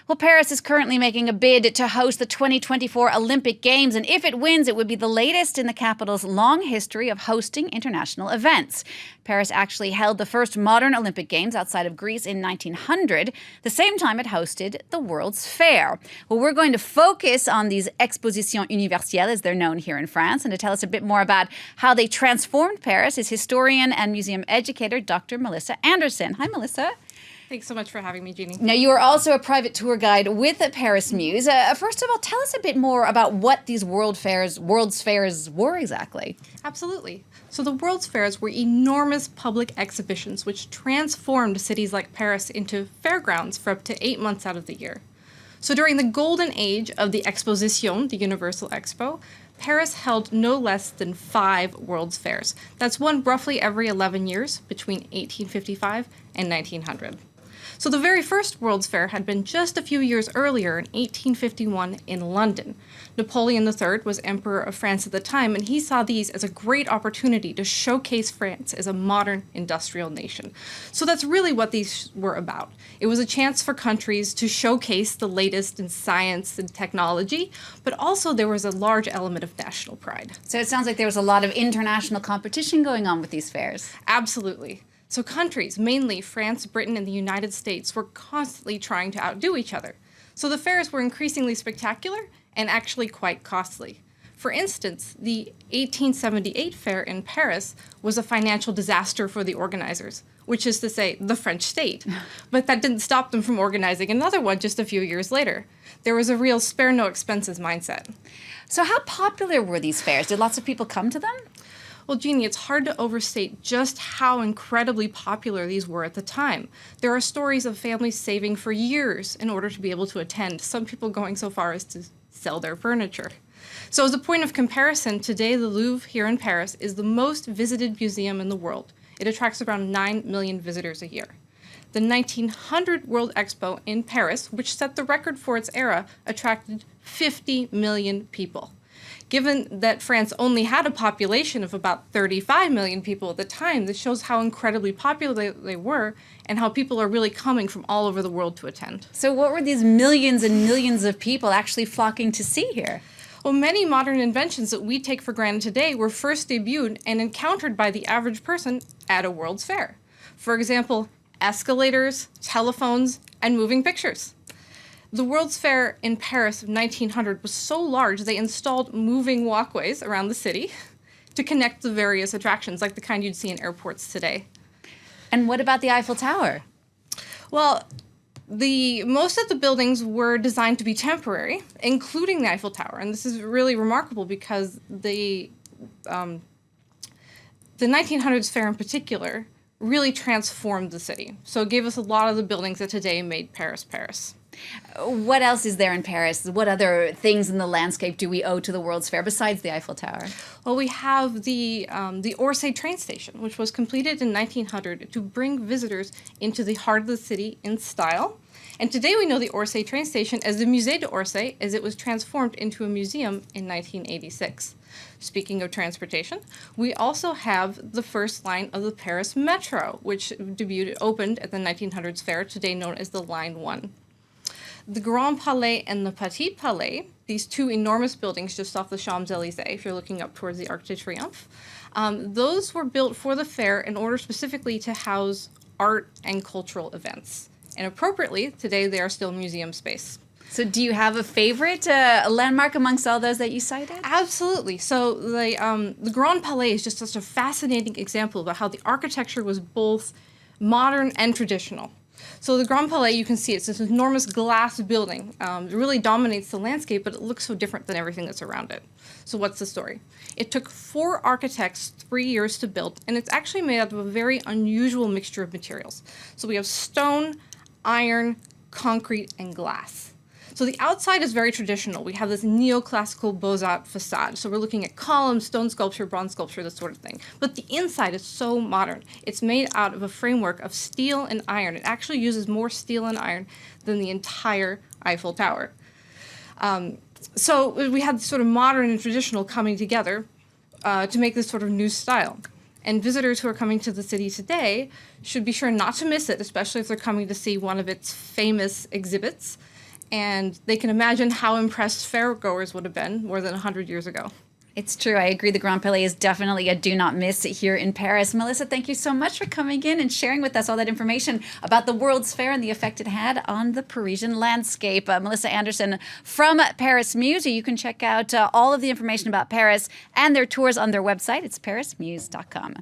Well, Paris is currently making a bid to host the 2024 Olympic Games, and if it wins, it would be the latest in the capital's long history of hosting international events. Paris actually held the first modern Olympic Games outside of Greece in 1900, the same time it hosted the World's Fair. Well, we're going to focus on these expositions universelles, as they're known here in France, and to tell us a bit more about how they transformed Paris is historian and museum educator Dr. Melissa Anderson. Hi, Melissa. Thanks so much for having me, Jeannie. Now, you are also a private tour guide with the Paris Muse. First of all, tell us a bit more about what these World's Fairs were exactly. Absolutely. So the World's Fairs were enormous public exhibitions which transformed cities like Paris into fairgrounds for up to 8 months out of the year. So during the golden age of the expositions, the Universal Expo, Paris held no less than 5 World's Fairs. That's one roughly every 11 years between 1855 and 1900. So the very first World's Fair had been just a few years earlier in 1851 in London. Napoleon III was Emperor of France at the time, and he saw these as a great opportunity to showcase France as a modern industrial nation. So that's really what these were about. It was a chance for countries to showcase the latest in science and technology, but also there was a large element of national pride. So it sounds like there was a lot of international competition going on with these fairs. Absolutely. So countries, mainly France, Britain, and the United States, were constantly trying to outdo each other. So the fairs were increasingly spectacular and actually quite costly. For instance, the 1878 fair in Paris was a financial disaster for the organizers, which is to say, the French state. But that didn't stop them from organizing another one just a few years later. There was a real spare no expenses mindset. So how popular were these fairs? Did lots of people come to them? Well, Jeannie, it's hard to overstate just how incredibly popular these were at the time. There are stories of families saving for years in order to be able to attend, some people going so far as to sell their furniture. So as a point of comparison, today the Louvre here in Paris is the most visited museum in the world. It attracts around 9 million visitors a year. The 1900 World Expo in Paris, which set the record for its era, attracted 50 million people. Given that France only had a population of about 35 million people at the time, this shows how incredibly popular they were and how people are really coming from all over the world to attend. So what were these millions and millions of people actually flocking to see here? Well, many modern inventions that we take for granted today were first debuted and encountered by the average person at a World's Fair. For example, escalators, telephones, and moving pictures. The World's Fair in Paris of 1900 was so large they installed moving walkways around the city to connect the various attractions, like the kind you'd see in airports today. And what about the Eiffel Tower? Well, most of the buildings were designed to be temporary, including the Eiffel Tower. And this is really remarkable because the 1900s fair in particular really transformed the city. So it gave us a lot of the buildings that today made Paris, Paris. What else is there in Paris? What other things in the landscape do we owe to the World's Fair besides the Eiffel Tower? Well, we have the Orsay train station, which was completed in 1900 to bring visitors into the heart of the city in style. And today we know the Orsay train station as the Musée d'Orsay, as it was transformed into a museum in 1986. Speaking of transportation, we also have the first line of the Paris Metro, which opened at the 1900s fair, today known as the Line 1. The Grand Palais and the Petit Palais, these two enormous buildings just off the Champs-Élysées, if you're looking up towards the Arc de Triomphe, those were built for the fair in order specifically to house art and cultural events. And appropriately, today they are still museum space. So do you have a favorite landmark amongst all those that you cited? Absolutely. So the Grand Palais is just such a fascinating example about how the architecture was both modern and traditional. So the Grand Palais, you can see it's this enormous glass building. It really dominates the landscape, but it looks so different than everything that's around it. So what's the story? It took 4 architects 3 years to build, and it's actually made out of a very unusual mixture of materials. So we have stone, iron, concrete, and glass. So the outside is very traditional. We have this neoclassical Beaux-Arts facade. So we're looking at columns, stone sculpture, bronze sculpture, this sort of thing. But the inside is so modern. It's made out of a framework of steel and iron. It actually uses more steel and iron than the entire Eiffel Tower. So we had sort of modern and traditional coming together to make this sort of new style. And visitors who are coming to the city today should be sure not to miss it, especially if they're coming to see one of its famous exhibits. and they can imagine how impressed fairgoers would have been more than 100 years ago. It's true. I agree. The Grand Palais is definitely a do not miss here in Paris. Melissa, thank you so much for coming in and sharing with us all that information about the World's Fair and the effect it had on the Parisian landscape. Melissa Anderson from Paris Muse. You can check out all of the information about Paris and their tours on their website. It's parismuse.com.